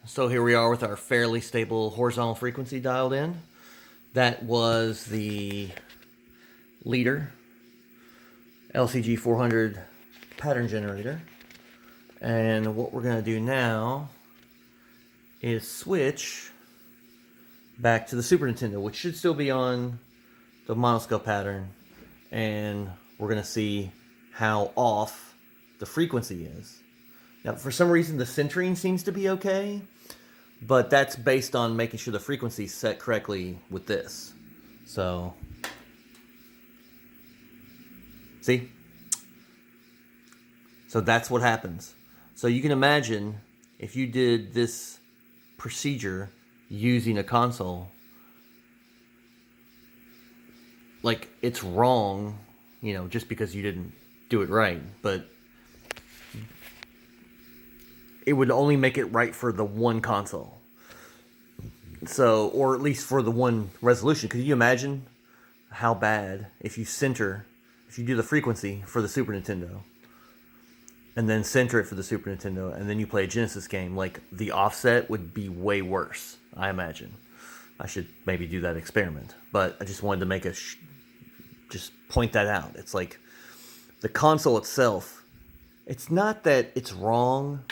So here we are with our fairly stable horizontal frequency dialed in. That was the leader LCG 400 pattern generator. And what we're going to do now is switch back to the Super Nintendo, which should still be on the monoscale pattern. And we're going to see how off the frequency is. Now, for some reason, the centering seems to be okay, but that's based on making sure the frequency is set correctly with this. So, see? So that's what happens. So you can imagine if you did this procedure using a console, like it's wrong, you know, just because you didn't do it right, but it would only make it right for the one console. So, or at least for the one resolution. Could you imagine how bad if you do the frequency for the Super Nintendo, and then center it for the Super Nintendo, and then you play a Genesis game, like the offset would be way worse, I imagine. I should maybe do that experiment, but I just wanted to make just point that out. It's like the console itself, it's not that it's wrong.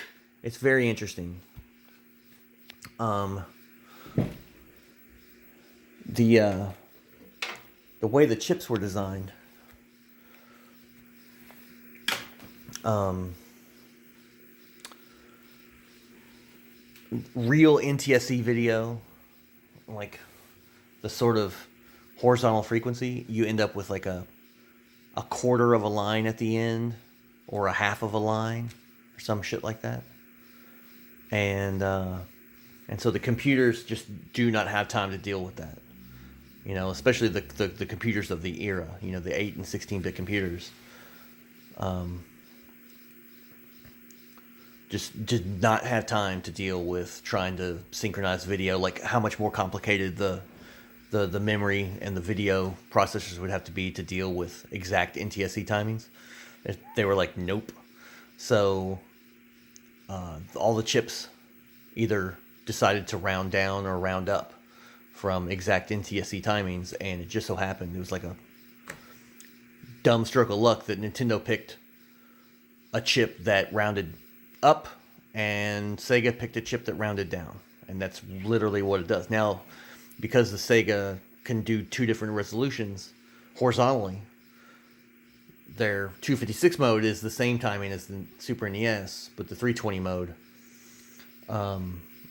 It's very interesting. The way the chips were designed, real NTSC video, like the sort of horizontal frequency, you end up with like a quarter of a line at the end, or a half of a line, or some shit like that. And so the computers just do not have time to deal with that. You know, especially the computers of the era, you know, the 8 and 16-bit computers. Just did not have time to deal with trying to synchronize video, like how much more complicated the memory and the video processors would have to be to deal with exact NTSC timings. They were like, nope. So all the chips either decided to round down or round up from exact NTSC timings, and it just so happened it was like a dumb stroke of luck that Nintendo picked a chip that rounded up and Sega picked a chip that rounded down, and that's literally what it does. Now, because the Sega can do two different resolutions horizontally, their 256 mode is the same timing as the Super NES, but the 320 mode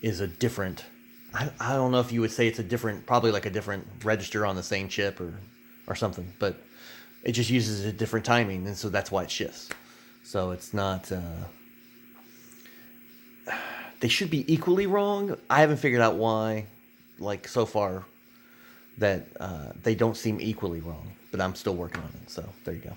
is a different, I don't know if you would say it's a different, probably like a different register on the same chip or something, but it just uses a different timing, and so that's why it shifts. So it's not, they should be equally wrong. I haven't figured out why, like so far, that they don't seem equally wrong, but I'm still working on it, so there you go.